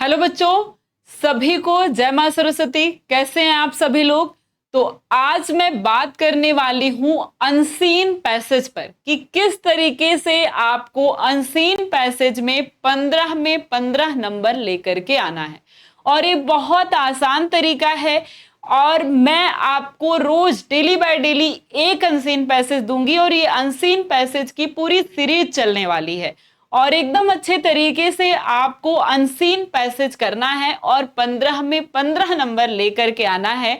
Hello बच्चों, सभी को जय मां सरस्वती। कैसे हैं आप सभी लोग। तो आज मैं बात करने वाली हूं अनसीन पैसेज पर कि किस तरीके से आपको अनसीन पैसेज में 15 नंबर लेकर के आना है। और ये बहुत आसान तरीका है और मैं आपको रोज डेली बाय डेली एक अनसीन पैसेज दूंगी और ये अनसीन पैसेज की पूरी सीरीज चलने वाली है और एकदम अच्छे तरीके से आपको अनसीन पैसेज करना है और 15 में 15 नंबर लेकर के आना है।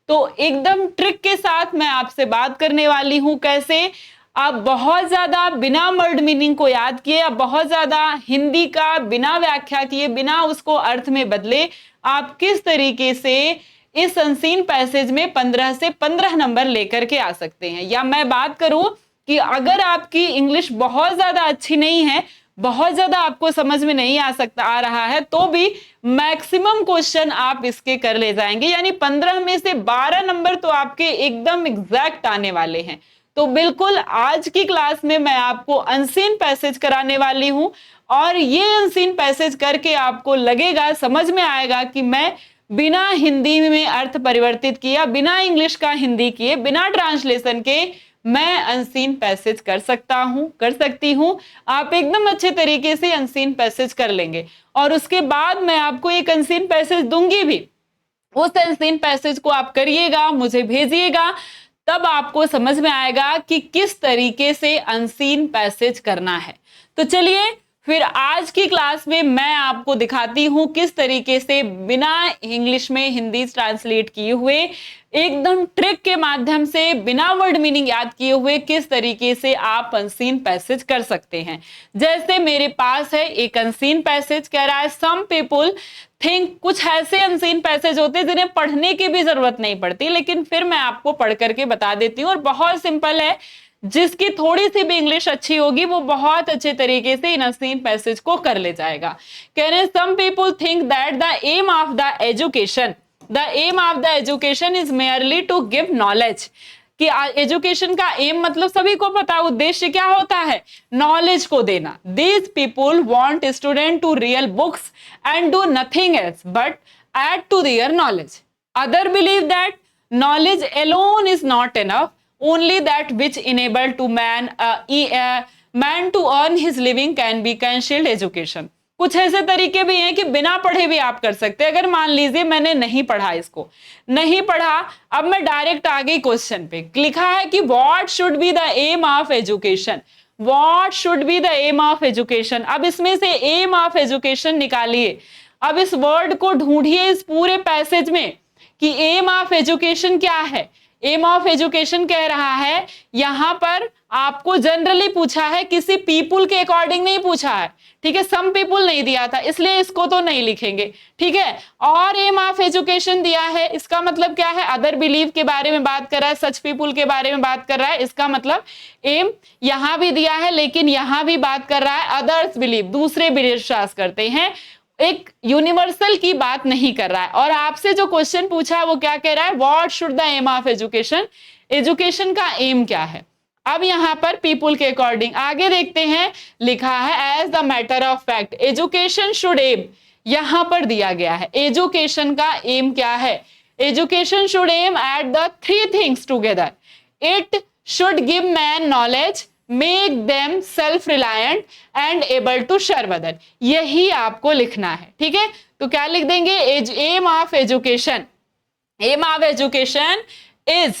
तो एकदम ट्रिक के साथ मैं आपसे बात करने वाली हूं। कैसे आप बहुत ज्यादा बिना वर्ड मीनिंग को याद किए, आप बहुत ज्यादा हिंदी का बिना व्याख्या किए, बिना उसको अर्थ में बदले, आप किस तरीके से इस अनसीन पैसेज में 15 से 15 नंबर लेकर के आ सकते हैं। या मैं बात करूं कि अगर आपकी इंग्लिश बहुत ज्यादा अच्छी नहीं है, बहुत ज्यादा आपको समझ में नहीं आ रहा है, तो भी मैक्सिमम क्वेश्चन आप इसके कर ले जाएंगे। यानी 15 में से 12 नंबर तो आपके एकदम एग्जैक्ट आने वाले हैं। तो बिल्कुल आज की क्लास में मैं आपको अनसीन पैसेज कराने वाली हूं और ये अनसीन पैसेज करके आपको लगेगा, समझ में आएगा कि मैं बिना हिंदी में अर्थ परिवर्तित किया, बिना इंग्लिश का हिंदी किए, बिना ट्रांसलेशन के मैं अनसीन पैसेज कर सकती हूं। आप एकदम अच्छे तरीके से अनसीन पैसेज कर लेंगे और उसके बाद मैं आपको एक अनसीन पैसेज दूंगी भी। उस अनसीन पैसेज को आप करिएगा, मुझे भेजिएगा, तब आपको समझ में आएगा कि किस तरीके से अनसीन पैसेज करना है। तो चलिए फिर आज की क्लास में मैं आपको दिखाती हूं किस तरीके से बिना इंग्लिश में हिंदी ट्रांसलेट किए हुए, एकदम ट्रिक के माध्यम से, बिना वर्ड मीनिंग याद किए हुए, किस तरीके से आप अनसीन पैसेज कर सकते हैं। जैसे मेरे पास है एक अनसीन पैसेज, कह रहा है सम पीपुल थिंक। कुछ ऐसे अनसीन पैसेज होते हैं जिन्हें पढ़ने की भी जरूरत नहीं पड़ती, लेकिन फिर मैं आपको पढ़ करके बता देती हूँ और बहुत सिंपल है। जिसकी थोड़ी सी भी इंग्लिश अच्छी होगी वो बहुत अच्छे तरीके से इन अनसीन पैसेज को कर ले जाएगा। कह रहे हैं some people think that the aim of the education is merely to give knowledge. कि एजुकेशन का एम मतलब सभी को पता, उद्देश्य क्या होता है, नॉलेज को देना। These people want student to real books and do nothing else but add to their knowledge. Other believe that knowledge alone is not enough, only that which enable to man to earn his living can be concealed education। कुछ ऐसे तरीके भी हैं कि बिना पढ़े भी आप कर सकते हैं। अगर मान लीजिए मैंने नहीं पढ़ा, इसको नहीं पढ़ा, अब मैं डायरेक्ट आ गई क्वेश्चन पे। लिखा है कि what should be the aim of education, what should be the aim of education. अब इसमें से एम ऑफ एजुकेशन निकालिए। अब इस वर्ड को ढूंढिए इस पूरे पैसेज में कि एम ऑफ एजुकेशन क्या है। एम ऑफ एजुकेशन कह रहा है, यहां पर आपको जनरली पूछा है, किसी पीपुल के अकॉर्डिंग नहीं पूछा है, ठीक है। सम पीपुल नहीं दिया था, इसलिए इसको तो नहीं लिखेंगे, ठीक है। और एम ऑफ एजुकेशन दिया है, इसका मतलब क्या है, अदर बिलीव के बारे में बात कर रहा है, सच पीपुल के बारे में बात कर रहा है। इसका मतलब एम यहां भी दिया है, लेकिन यहां भी बात कर रहा है अदर्स बिलीव, दूसरे भी विश्वास करते हैं, एक यूनिवर्सल की बात नहीं कर रहा है। और आपसे जो क्वेश्चन पूछा है वो क्या कह रहा है, what should the aim of education, education का एम क्या है। अब यहां पर पीपुल के अकॉर्डिंग आगे देखते हैं, लिखा है as the matter of fact education should aim. यहां पर दिया गया है एजुकेशन का एम क्या है, education should aim at the three things together. It should give man knowledge, make them self reliant and able to serve other. यही आपको लिखना है, ठीक है। तो क्या लिख देंगे, aim of education, aim of education is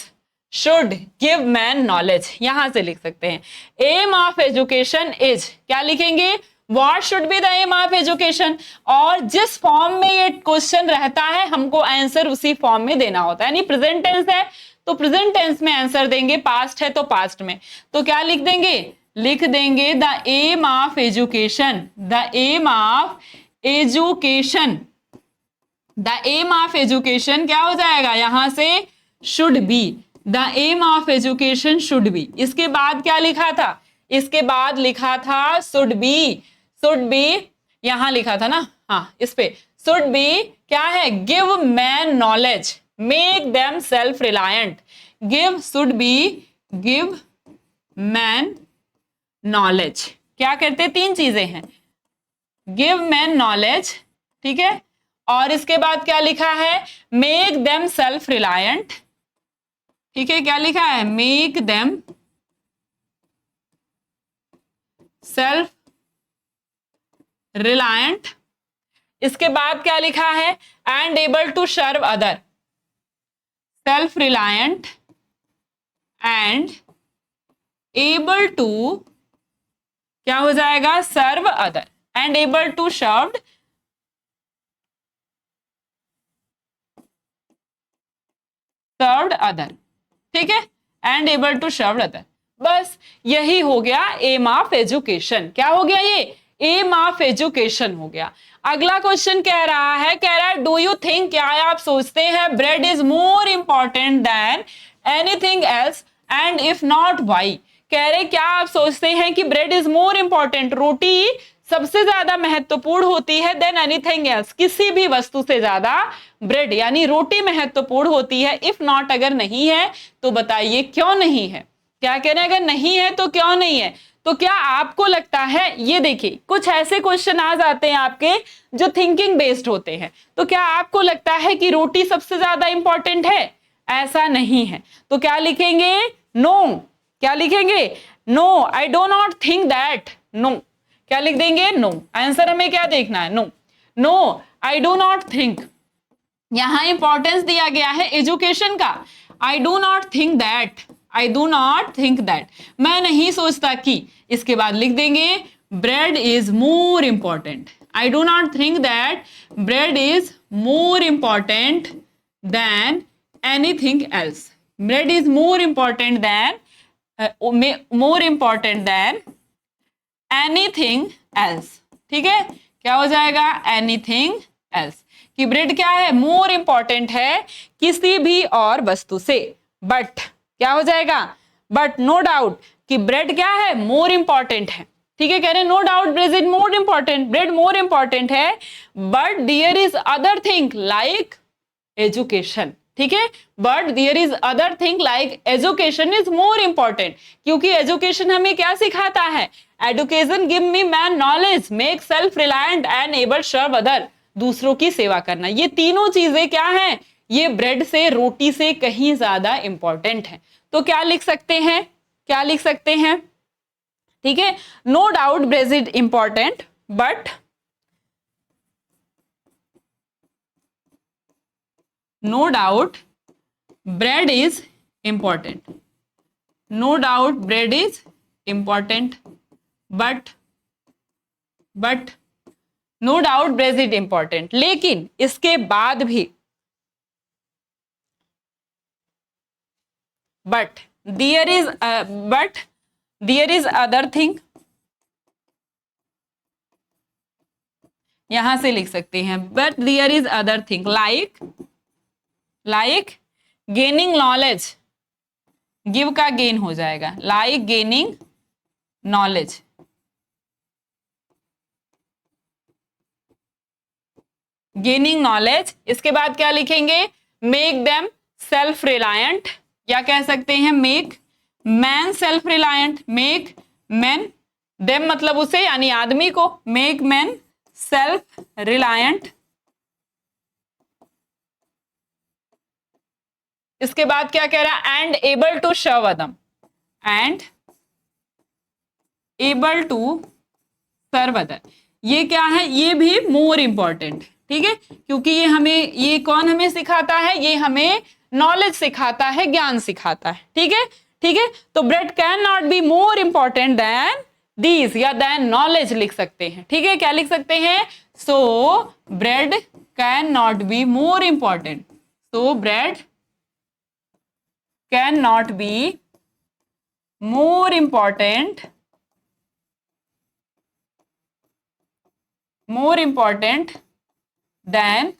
should give man knowledge, यहां से लिख सकते हैं। एम ऑफ एजुकेशन इज, क्या लिखेंगे, what should be the aim of education. और जिस फॉर्म में ये क्वेश्चन रहता है हमको आंसर उसी फॉर्म में देना होता है। यानी प्रेजेंट टेंस है तो प्रेजेंट टेंस में आंसर देंगे, पास्ट है तो पास्ट में। तो क्या लिख देंगे, लिख देंगे the aim of education, the aim of education, the aim of education क्या हो जाएगा, यहां से should be, the aim of education should be. इसके बाद क्या लिखा था, इसके बाद लिखा था शुड बी, यहां लिखा था ना, हाँ इस पे, शुड बी क्या है, give man knowledge, make them self reliant. Give should be give man knowledge, क्या करते, तीन चीजें हैं, गिव मैन नॉलेज, ठीक है। और इसके बाद क्या लिखा है, मेक देम सेल्फ रिलायंट, ठीक है, क्या लिखा है, मेक देम सेल्फ रिलायंट। इसके बाद क्या लिखा है, and able to serve other, self reliant and able to, क्या हो जाएगा, serve other, and able to serve served other, ठीक है, and able to serve other. बस यही हो गया एम ऑफ एजुकेशन। क्या हो गया, ये एम ऑफ एजुकेशन हो गया। अगला क्वेश्चन कह रहा है डू यू थिंक, क्या आप सोचते हैं bread is more important than anything else, and if not why. कह रहे क्या आप सोचते हैं कि ब्रेड इज मोर इंपॉर्टेंट, रोटी सबसे ज्यादा महत्वपूर्ण होती है देन एनीथिंग एल्स, किसी भी वस्तु से ज्यादा ब्रेड यानी रोटी महत्वपूर्ण होती है। इफ नॉट, अगर नहीं है तो बताइए क्यों नहीं है। क्या कह रहे हैं, अगर नहीं है तो क्यों नहीं है। तो क्या आपको लगता है, ये देखिए कुछ ऐसे क्वेश्चन आ जाते हैं आपके जो थिंकिंग बेस्ड होते हैं, तो क्या आपको लगता है कि रोटी सबसे ज्यादा इंपॉर्टेंट है, ऐसा नहीं है। तो क्या लिखेंगे, नो, क्या लिखेंगे, no, I do not think that, no, क्या लिख देंगे, नो। आंसर हमें क्या देखना है, no, no I do not think. यहां इंपॉर्टेंस दिया गया है एजुकेशन का, I do not think that, I do not think that, मैं नहीं सोचता कि। इसके बाद लिख देंगे bread is more important, I do not think that bread is more important than anything else, bread is more important than anything else, ठीक है, क्या हो जाएगा, एनीथिंग एल्स, कि ब्रेड क्या है, मोर इंपॉर्टेंट है किसी भी और वस्तु से। बट क्या हो जाएगा, बट नो डाउट कि ब्रेड क्या है, मोर इंपॉर्टेंट है, ठीक है, कह रहे no doubt bread is more important, bread more important है, but there is other thing like education, ठीक है, but there is other thing like education is more important, क्योंकि एजुकेशन हमें क्या सिखाता है, education give me man knowledge, make self reliant and able serve other, दूसरों की सेवा करना। ये तीनों चीजें क्या हैं, ये ब्रेड से, रोटी से कहीं ज्यादा इंपॉर्टेंट है। तो क्या लिख सकते हैं, क्या लिख सकते हैं, ठीक है, no doubt bread is important but no doubt bread is important, no doubt bread is important but no doubt bread is important, लेकिन इसके बाद भी but there is other thing, यहां से लिख सकते हैं but there is other thing like gaining knowledge, give का गेन हो जाएगा, like gaining knowledge, gaining knowledge. इसके बाद क्या लिखेंगे, मेक देम सेल्फ रिलायंट, या कह सकते हैं make man self reliant, make man, them मतलब उसे यानी आदमी को, मेक मैन सेल्फ रिलायंट। इसके बाद क्या कह रहा है, and able to serve other, and able to serve other, ये क्या है, ये भी मोर इंपॉर्टेंट, ठीक है, क्योंकि ये कौन हमें सिखाता है, ये हमें नॉलेज सिखाता है, ज्ञान सिखाता है, ठीक है, ठीक है। तो bread can not be more important than these, या देन नॉलेज लिख सकते हैं, ठीक है, क्या लिख सकते हैं, so bread can not be more important, so bread can not be more important than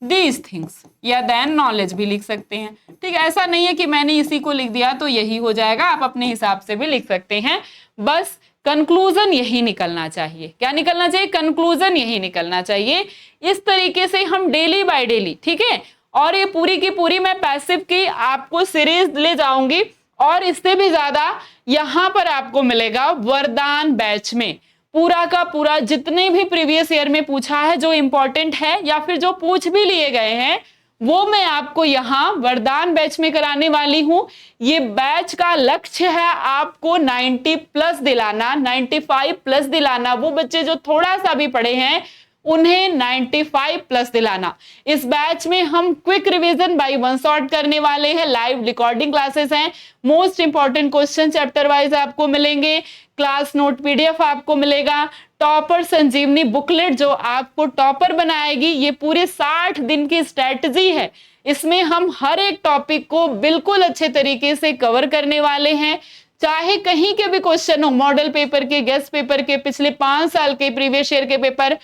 these things, या देन नॉलेज भी लिख सकते हैं, ठीक है। ऐसा नहीं है कि मैंने इसी को लिख दिया तो यही हो जाएगा, आप अपने हिसाब से भी लिख सकते हैं। बस कंक्लूजन यही निकलना चाहिए, क्या निकलना चाहिए, कंक्लूजन यही निकलना चाहिए। इस तरीके से हम डेली बाय डेली, ठीक है, और ये पूरी की पूरी मैं पैसिव की आपको सीरीज ले जाऊंगी, और इससे भी ज्यादा यहां पर आपको मिलेगा वरदान बैच में। पूरा का पूरा जितने भी प्रीवियस ईयर में पूछा है, जो इंपॉर्टेंट है या फिर जो पूछ भी लिए गए हैं, वो मैं आपको यहाँ वरदान बैच में कराने वाली हूं। ये बैच का लक्ष्य है आपको 90 प्लस दिलाना, 95 प्लस दिलाना। वो बच्चे जो थोड़ा सा भी पढ़े हैं उन्हें 95 प्लस दिलाना। इस बैच में हम quick revision by one shot करने वाले हैं, लाइव रिकॉर्डिंग क्लासेस हैं, most important question chapter wise आपको मिलेंगे, क्लास नोट पीडीएफ आपको मिलेगा, टॉपर संजीवनी बुकलेट जो आपको टॉपर बनाएगी। ये पूरे 60 दिन की स्ट्रेटजी है, इसमें हम हर एक टॉपिक को बिल्कुल अच्छे तरीके से कवर करने वाले हैं। चाहे कहीं के भी क्वेश्चन हो, मॉडल पेपर के, गेस्ट पेपर के, पिछले 5 साल के प्रीवियस ईयर के पेपर,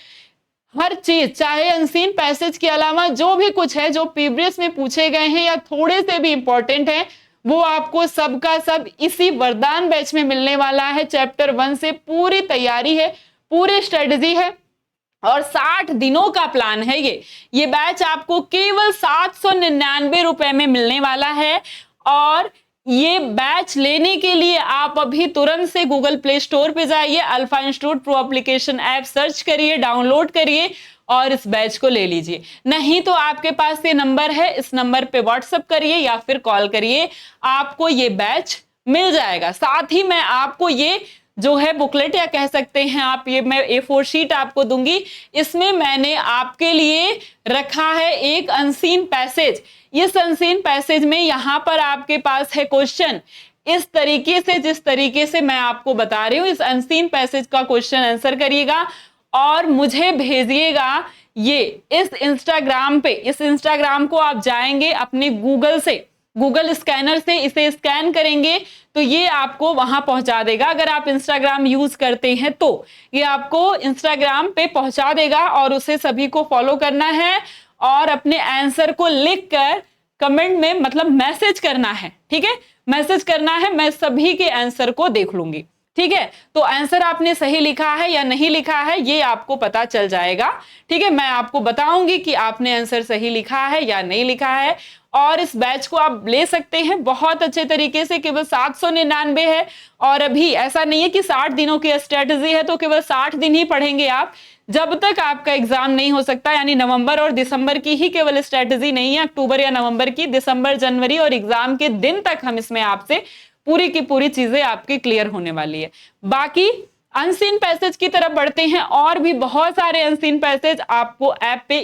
हर चीज, चाहे अनसीन पैसेज के अलावा जो भी कुछ है, जो प्रीवियस में पूछे गए हैं या थोड़े से भी इंपॉर्टेंट है, वो आपको सबका सब इसी वरदान बैच में मिलने वाला है। चैप्टर 1 से पूरी तैयारी है, पूरी स्ट्रेटजी है और 60 दिनों का प्लान है। ये बैच आपको केवल 799 रुपए में मिलने वाला है। और ये बैच लेने के लिए आप अभी तुरंत से गूगल प्ले स्टोर पे जाइए, alpha institute pro application app search करिए, डाउनलोड करिए और इस बैच को ले लीजिए। नहीं तो आपके पास ये नंबर है, इस नंबर पे व्हाट्सएप करिए या फिर कॉल करिए, आपको ये बैच मिल जाएगा। साथ ही मैं आपको ये जो है बुकलेट या कह सकते हैं आप, ये मैं A4 शीट आपको दूंगी, इसमें मैंने आपके लिए रखा है एक अनसीन पैसेज। इस अनसीन पैसेज में यहां पर आपके पास है क्वेश्चन, इस तरीके से, जिस तरीके से मैं आपको बता रही हूं, इस अनसीन पैसेज का क्वेश्चन आंसर करिएगा और मुझे भेजिएगा ये इस इंस्टाग्राम पे। इस इंस्टाग्राम को आप जाएंगे अपने गूगल से, गूगल स्कैनर से इसे स्कैन करेंगे तो ये आपको वहां पहुंचा देगा। अगर आप इंस्टाग्राम यूज करते हैं तो ये आपको इंस्टाग्राम पे पहुंचा देगा और उसे सभी को फॉलो करना है और अपने आंसर को लिखकर कमेंट में, मतलब मैसेज करना है, ठीक है, मैसेज करना है, मैं सभी के आंसर को देख लूंगी, ठीक है। तो आंसर आपने सही लिखा है या नहीं लिखा है ये आपको पता चल जाएगा, ठीक है। मैं आपको बताऊंगी कि आपने आंसर सही लिखा है या नहीं लिखा है। और इस बैच को आप ले सकते हैं बहुत अच्छे तरीके से, केवल 799 है। और अभी ऐसा नहीं है कि 60 दिनों की स्ट्रेटजी है तो केवल 60 दिन ही पढ़ेंगे आप, जब तक आपका एग्जाम नहीं हो सकता, यानी नवंबर और दिसंबर की ही केवल स्ट्रेटजी नहीं है, अक्टूबर या नवंबर की, दिसंबर, जनवरी और एग्जाम के दिन तक हम इसमें आपसे पूरी की पूरी चीजें आपकी क्लियर होने वाली है। बाकी अनसीन पैसेज की तरफ बढ़ते हैं, और भी बहुत सारे अनसीन पैसेज आपको ऐप पे,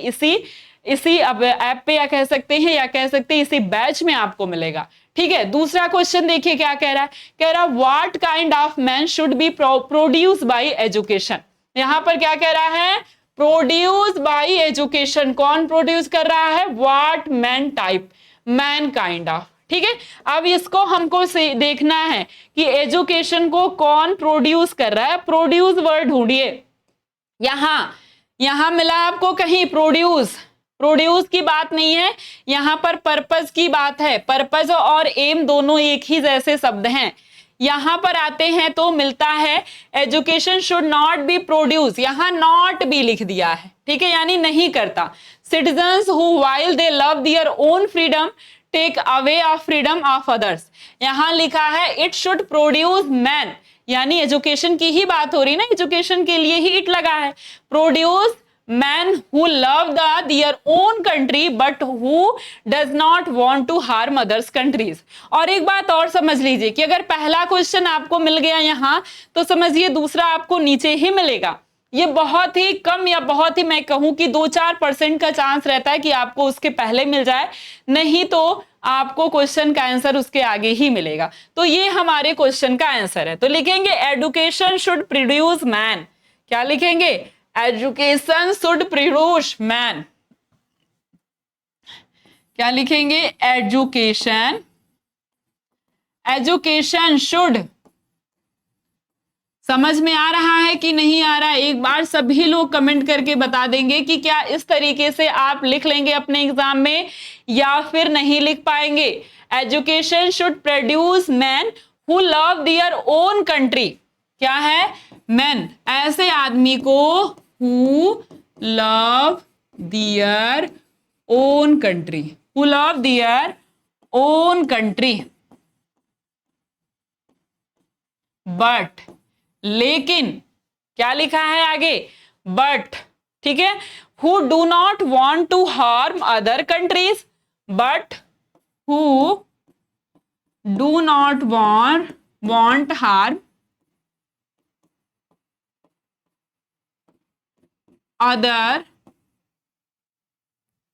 इसी अब ऐप पे या कह सकते हैं इसी बैच में आपको मिलेगा, ठीक है। दूसरा क्वेश्चन देखिए क्या कह रहा है, कह रहा what kind of man should be produce by education. यहां पर क्या कह रहा है, प्रोड्यूस बाय एजुकेशन। कौन प्रोड्यूस कर रहा है, what man type, man kind of, ठीक है। अब इसको हमको देखना है कि एजुकेशन को कौन प्रोड्यूस कर रहा है। प्रोड्यूस वर्ड ढूंढिए, यहां मिला आपको कहीं प्रोड्यूस की बात नहीं है, यहां पर पर्पस की बात है। पर्पस और एम दोनों एक ही जैसे शब्द हैं। यहां पर आते हैं तो मिलता है education should not be produce, यहां नॉट बी लिख दिया है, ठीक है, यानी नहीं करता। Citizens who while they love their own freedom take away of freedom of others, यहां लिखा है इट शुड प्रोड्यूस मैन, यानी एजुकेशन की ही बात हो रही ना, एजुकेशन के लिए ही इट लगा है। Produce men who love their own country but who does not want to harm others countries। और एक बात और समझ लीजिए कि अगर पहला क्वेश्चन आपको मिल गया यहां तो समझिए दूसरा आपको नीचे ही मिलेगा। ये बहुत ही कम या बहुत ही मैं कहूं कि 2-4% का चांस रहता है कि आपको उसके पहले मिल जाए, नहीं तो आपको क्वेश्चन का आंसर उसके आगे ही मिलेगा। तो ये हमारे क्वेश्चन का आंसर है। तो लिखेंगे एजुकेशन शुड प्रोड्यूस मैन, क्या लिखेंगे, एजुकेशन शुड प्रोड्यूस मैन, क्या लिखेंगे, एजुकेशन शुड। समझ में आ रहा है कि नहीं आ रहा है, एक बार सभी लोग कमेंट करके बता देंगे कि क्या इस तरीके से आप लिख लेंगे अपने एग्जाम में या फिर नहीं लिख पाएंगे। Education should produce man who love their own country, क्या है, मैन, ऐसे आदमी को who love their own country, who love their own country but, लेकिन क्या लिखा है आगे, बट, ठीक है, who do not want to harm other countries, but who do not want harm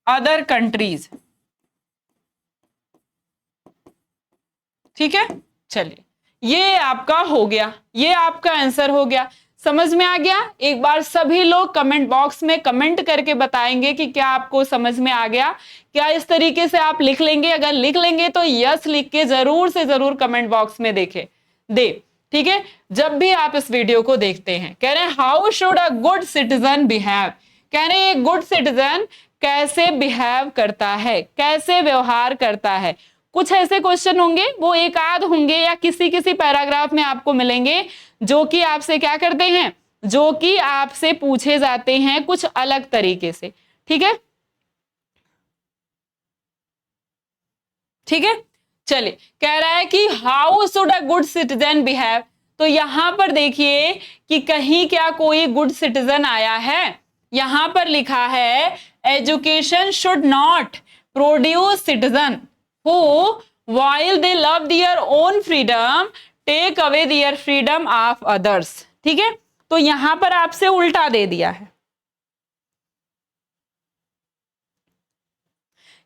other countries. ठीक है, चलिए ये आपका हो गया, ये आपका आंसर हो गया। समझ में आ गया? एक बार सभी लोग कमेंट बॉक्स में कमेंट करके बताएंगे कि क्या आपको समझ में आ गया। क्या इस तरीके से आप लिख लेंगे? अगर लिख लेंगे तो यस लिख के जरूर से जरूर कमेंट बॉक्स में दे। ठीक है, जब भी आप इस वीडियो को देखते हैं, कह रहे हैं how should a good citizen behave, कह रहे हैं गुड सिटीजन कैसे बिहेव करता है, कैसे व्यवहार करता है। कुछ ऐसे क्वेश्चन होंगे, वो एक आध होंगे या किसी किसी पैराग्राफ में आपको मिलेंगे जो कि आपसे क्या करते हैं, जो कि आपसे पूछे जाते हैं कुछ अलग तरीके से। ठीक है, ठीक है, चलिए कह रहा है कि how should a good citizen behave. तो यहां पर देखिए कि कहीं क्या कोई गुड सिटीजन आया है? यहां पर लिखा है education should not produce citizen who while they love their own freedom take away their freedom of others। ठीक है, तो यहां पर आपसे उल्टा दे दिया है,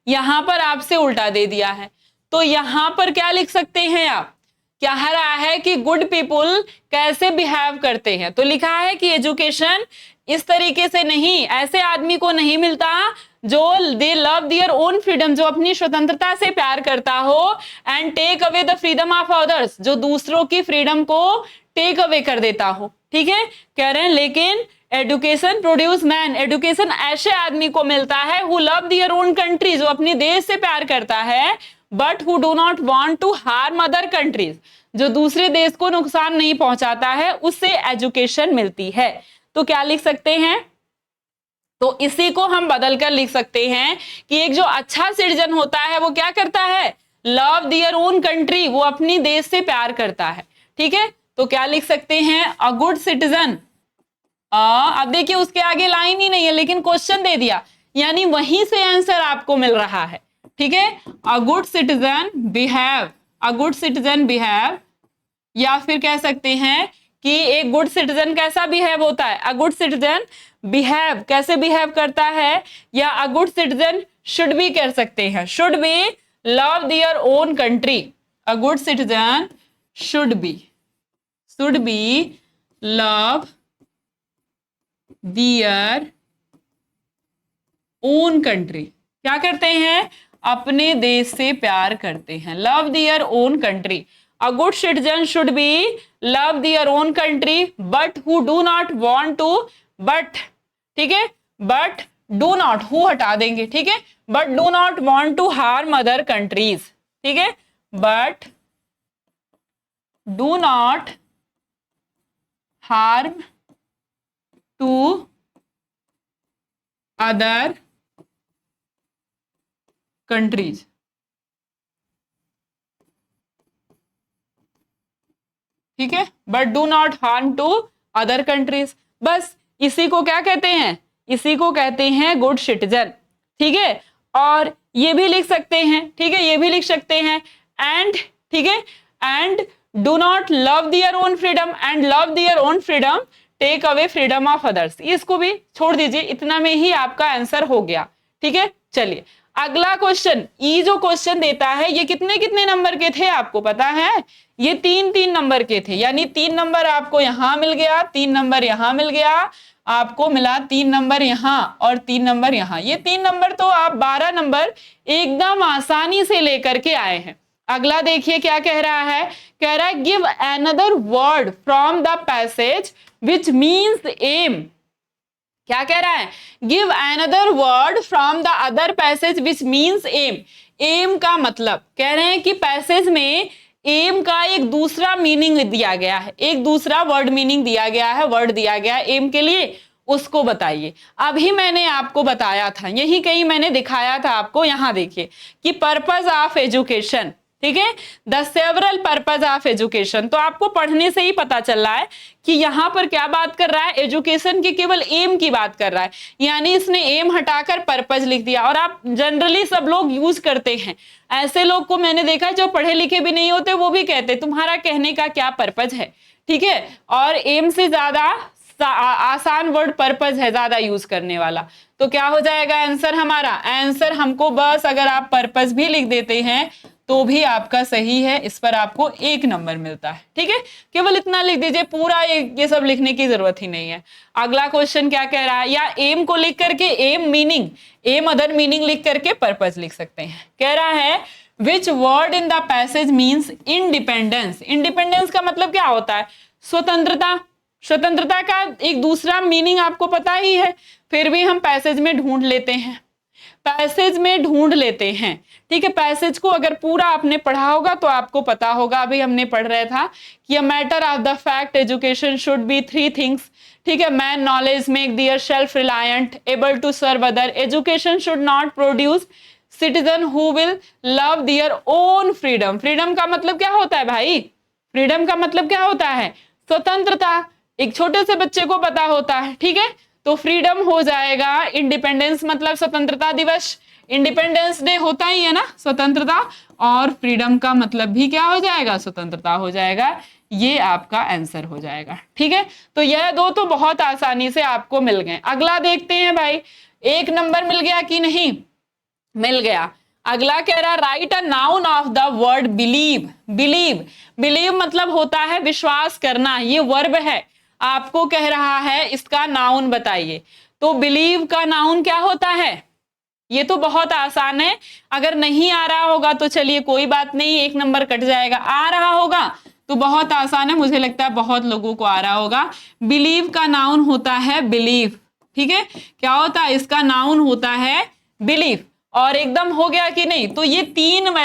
यहां पर आपसे उल्टा दे दिया है। तो यहां पर क्या लिख सकते हैं आप? क्या रहा है कि गुड पीपुल कैसे बिहेव करते हैं, तो लिखा है कि एजुकेशन इस तरीके से नहीं, ऐसे आदमी को नहीं मिलता जो they love their own freedom, जो अपनी स्वतंत्रता से प्यार करता हो, and take away the freedom of others, जो दूसरों की फ्रीडम को टेक अवे कर देता हो। ठीक है, कह रहे हैं लेकिन एजुकेशन प्रोड्यूस मैन, एजुकेशन ऐसे आदमी को मिलता है who love their own country, जो अपने देश से प्यार करता है, but who do not want to harm other countries, जो दूसरे देश को नुकसान नहीं पहुंचाता है, उससे एजुकेशन मिलती है। तो क्या लिख सकते हैं? तो इसी को हम बदलकर लिख सकते हैं कि एक जो अच्छा सिटीजन होता है वो क्या करता है, लव देयर ओन कंट्री, वो अपनी देश से प्यार करता है। ठीक है, तो क्या लिख सकते हैं, अ गुड सिटीजन। अब देखिए उसके आगे लाइन ही नहीं है लेकिन क्वेश्चन दे दिया, यानी वहीं से आंसर आपको मिल रहा है। ठीक है, a good citizen behave, a good citizen behave, या फिर कह सकते हैं कि एक गुड सिटीजन कैसा बिहेव होता है, अ गुड सिटीजन बिहेव कैसे बिहेव करता है, या a good citizen should be कर सकते हैं, should be love their own country, a good citizen should be love their own country, क्या करते हैं, अपने देश से प्यार करते हैं, love their own country. A good citizen should be love their own country, but who do not want to, but, ठीक है, but do not, who हटा देंगे, ठीक है, but do not want to harm other countries, ठीक है, but do not harm to other countries। ठीक है, but do not harm to other countries. बस इसी को क्या कहते हैं, इसी को कहते हैं गुड सिटीजन। ठीक है, और ये भी लिख सकते हैं, ठीक है, ये भी लिख सकते हैं, एंड, ठीक है, and do not love their own freedom, and love their own freedom take away freedom of others. इसको भी छोड़ दीजिए, इतना में ही आपका आंसर हो गया। ठीक है, चलिए अगला क्वेश्चन, ई जो क्वेश्चन देता है ये कितने कितने नंबर के थे आपको पता है? ये 3-3 नंबर के थे, यानी 3 नंबर आपको यहां मिल गया, 3 नंबर यहां मिल गया, आपको मिला 3 नंबर यहां और 3 नंबर यहां। ये 3 नंबर तो आप 12 नंबर एकदम आसानी से लेकर के आए हैं। अगला देखिए क्या कह रहा है, कह रहा है give another word from the passage which means aim. क्या कह रहा है, give another word from the other passage which means aim. Aim का मतलब, कह रहे हैं कि पैसेज में एम का एक दूसरा मीनिंग दिया गया है, एक दूसरा वर्ड मीनिंग दिया गया है, वर्ड दिया गया है एम के लिए, उसको बताइए। अभी मैंने आपको बताया था, यही कहीं मैंने दिखाया था आपको, यहां देखिए कि पर्पस ऑफ एजुकेशन, ठीक है। The several purpose of education, तो आपको पढ़ने से ही पता चल रहा है कि यहां पर क्या बात कर रहा है, एजुकेशन की केवल एम की बात कर रहा है, यानी इसने एम हटाकर पर्पज लिख दिया। और आप जनरली सब लोग यूज करते हैं, ऐसे लोग को मैंने देखा है जो पढ़े लिखे भी नहीं होते वो भी कहते तुम्हारा कहने का क्या पर्पज है, ठीक है। और एम से ज्यादा आसान वर्ड पर्पज है ज्यादा यूज करने वाला, तो क्या हो जाएगा आंसर हमारा, आंसर हमको बस अगर आप पर्पज भी लिख देते हैं तो भी आपका सही है, इस पर आपको 1 नंबर मिलता है, ठीक है। केवल इतना लिख दीजिए, पूरा ये सब लिखने की जरूरत ही नहीं है। अगला क्वेश्चन क्या कह रहा है, या एम को लिख करके aim meaning, aim other meaning लिख करके पर्पज लिख सकते हैं। कह रहा है which word in the passage means independence, independence का मतलब क्या होता है, स्वतंत्रता। स्वतंत्रता का एक दूसरा मीनिंग आपको पता ही है, फिर भी हम पैसेज में ढूंढ लेते हैं, पैसेज में ढूंढ लेते हैं, ठीक है। पैसेज को अगर पूरा आपने पढ़ा होगा तो आपको पता होगा, अभी हमने पढ़ रहा था कि a matter of the fact education should be 3 things, ठीक है। Man knowledge make their self reliant able to serve other, education should not produce citizen who will love their own freedom. Freedom का मतलब क्या होता है भाई, freedom का मतलब क्या होता है, स्वतंत्रता, एक छोटे से बच्चे को पता होता है, ठीक है। तो फ्रीडम हो जाएगा, इंडिपेंडेंस मतलब स्वतंत्रता दिवस, इंडिपेंडेंस डे होता ही है ना स्वतंत्रता, और फ्रीडम का मतलब भी क्या हो जाएगा, स्वतंत्रता हो जाएगा। ये आपका आंसर हो जाएगा, ठीक है। तो यह दो तो बहुत आसानी से आपको मिल गए। अगला देखते हैं भाई, 1 नंबर मिल गया कि नहीं, मिल गया। अगला कह रहा right a noun of the word believe, believe, believe मतलब होता है विश्वास करना, ये वर्ब है, आपको कह रहा है इसका नाउन बताइए। तो बिलीव का नाउन क्या होता है, ये तो बहुत आसान है, अगर नहीं आ रहा होगा तो चलिए कोई बात नहीं, 1 नंबर कट जाएगा। आ रहा होगा तो बहुत आसान है, मुझे लगता है बहुत लोगों को आ रहा होगा। बिलीव का नाउन होता है बिलीव, ठीक है। क्या होता है, इसका नाउन होता है बिलीव। और एकदम हो गया कि नहीं, तो ये 3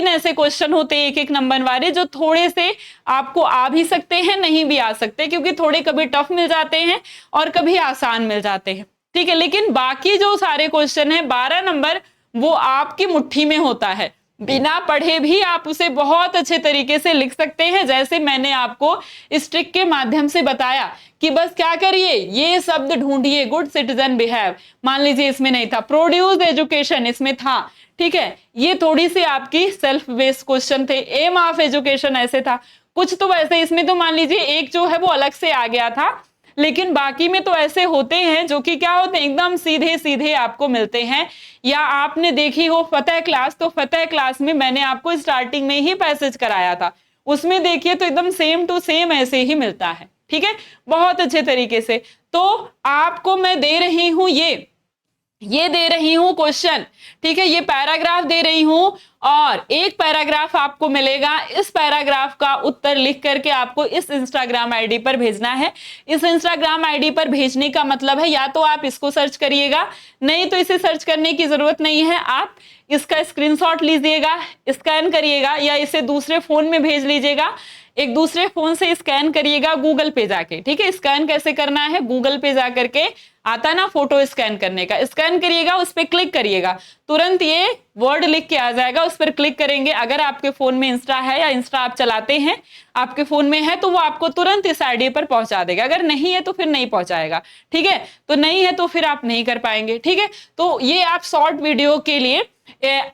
ऐसे क्वेश्चन होते हैं 1-1 नंबर वाले, जो थोड़े से आपको आ भी सकते हैं, नहीं भी आ सकते, क्योंकि थोड़े कभी टफ मिल जाते हैं और कभी आसान मिल जाते हैं, ठीक है। लेकिन बाकी जो सारे क्वेश्चन है 12 नंबर, वो आपकी मुट्ठी में होता है, बिना पढ़े भी आप उसे बहुत अच्छे तरीके से लिख सकते हैं। जैसे मैंने आपको इस ट्रिक के माध्यम से बताया कि बस क्या करिए, ये शब्द ढूंढिए, गुड सिटीजन बिहेव, मान लीजिए इसमें नहीं था, प्रोड्यूस एजुकेशन इसमें था, ठीक है। ये थोड़ी सी आपकी सेल्फ बेस्ड क्वेश्चन थे, एम ऑफ एजुकेशन ऐसे था, कुछ तो वैसे इसमें तो मान लीजिए एक जो है वो अलग से आ गया था, लेकिन बाकी में तो ऐसे होते हैं जो कि क्या होते हैं, एकदम सीधे सीधे आपको मिलते हैं। या आपने देखी हो फतेह क्लास, तो फतेह क्लास में मैंने आपको स्टार्टिंग में ही पैसेज कराया था, उसमें देखिए तो एकदम सेम टू सेम ऐसे ही मिलता है, ठीक है, बहुत अच्छे तरीके से। तो आपको मैं दे रही हूं ये दे रही हूं क्वेश्चन, ठीक है, ये पैराग्राफ दे रही हूं, और एक पैराग्राफ आपको मिलेगा, इस पैराग्राफ का उत्तर लिख करके आपको इस इंस्टाग्राम आईडी पर भेजना है। इस इंस्टाग्राम आईडी पर भेजने का मतलब है या तो आप इसको सर्च करिएगा, नहीं तो इसे सर्च करने की जरूरत नहीं है, आप इसका स्क्रीनशॉट लीजिएगा, स्कैन करिएगा, या इसे दूसरे फोन में भेज लीजिएगा, एक दूसरे फोन से स्कैन करिएगा गूगल पे जाके, ठीक है। स्कैन कैसे करना है, गूगल पे जा करके आता ना फोटो स्कैन करने का, स्कैन करिएगा, उस पर क्लिक करिएगा, तुरंत ये वर्ड लिख के आ जाएगा, उस पर क्लिक करेंगे। अगर आपके फोन में इंस्टा है या इंस्टा आप चलाते हैं, आपके फोन में है, तो वो आपको तुरंत इस आईडी पर पहुंचा देगा, अगर नहीं है तो फिर नहीं पहुंचाएगा, ठीक है। तो नहीं है तो फिर आप नहीं कर पाएंगे, ठीक है। तो ये आप शॉर्ट वीडियो के लिए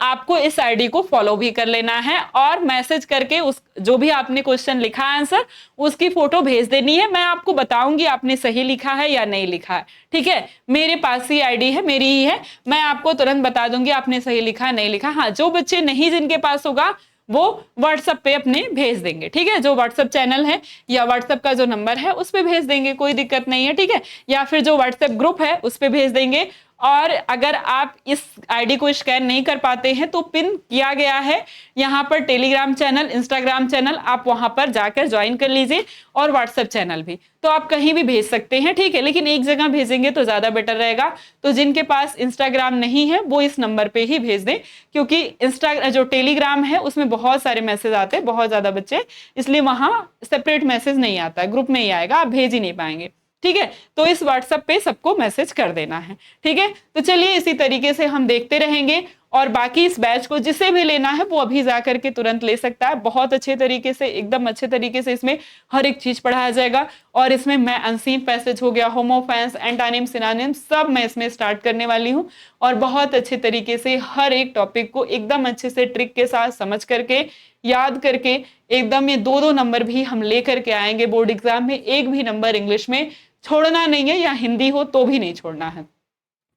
आपको इस आईडी को फॉलो भी कर लेना है, और मैसेज करके उस जो भी आपने क्वेश्चन लिखा है आंसर, उसकी फोटो भेज देनी है। मैं आपको बताऊंगी आपने सही लिखा है या नहीं लिखा है, ठीक है। मेरे पास ही आईडी है, मेरी ही है, मैं आपको तुरंत बता दूंगी आपने सही लिखा है नहीं लिखा। हाँ, जो बच्चे नहीं जिनके पास होगा वो व्हाट्सएप पे अपने भेज देंगे, ठीक है, जो व्हाट्सएप चैनल है या व्हाट्सएप का जो नंबर है उस पे भेज देंगे, कोई दिक्कत नहीं है, ठीक है। या फिर जो व्हाट्सएप ग्रुप है उस पे भेज देंगे। और अगर आप इस आईडी को स्कैन नहीं कर पाते हैं तो पिन किया गया है यहाँ पर टेलीग्राम चैनल, इंस्टाग्राम चैनल, आप वहां पर जाकर ज्वाइन कर लीजिए, और व्हाट्सएप चैनल भी, तो आप कहीं भी भेज सकते हैं, ठीक है। लेकिन एक जगह भेजेंगे तो ज्यादा बेटर रहेगा। तो जिनके पास इंस्टाग्राम नहीं है वो इस नंबर पे ही भेज दें, क्योंकि जो टेलीग्राम है उसमें बहुत सारे मैसेज आते हैं, बहुत ज्यादा बच्चे, इसलिए वहां सेपरेट मैसेज नहीं आता है, ग्रुप में ही आएगा, आप भेज ही नहीं पाएंगे, ठीक है। तो इस व्हाट्सएप पे सबको मैसेज कर देना है, ठीक है। तो चलिए इसी तरीके से हम देखते रहेंगे और बाकी इस बैच को जिसे भी लेना है वो अभी जा करके तुरंत ले सकता है। बहुत अच्छे तरीके से, एकदम अच्छे तरीके से इसमें हर एक चीज पढ़ाया जाएगा। और इसमें मैं अनसीन पैसेज हो गया, होमोफेंस, एंटानिम, सिनोनिम, सब मैं इसमें स्टार्ट करने वाली हूँ। और बहुत अच्छे तरीके से हर एक टॉपिक को एकदम अच्छे से ट्रिक के साथ समझ करके, याद करके, एकदम ये 2-2 नंबर भी हम लेकर के आएंगे बोर्ड एग्जाम में। एक भी नंबर इंग्लिश में छोड़ना नहीं है, या हिंदी हो तो भी नहीं छोड़ना है,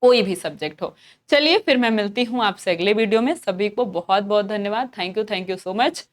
कोई भी सब्जेक्ट हो। चलिए फिर मैं मिलती हूँ आपसे अगले वीडियो में। सभी को बहुत बहुत धन्यवाद। Thank you so much.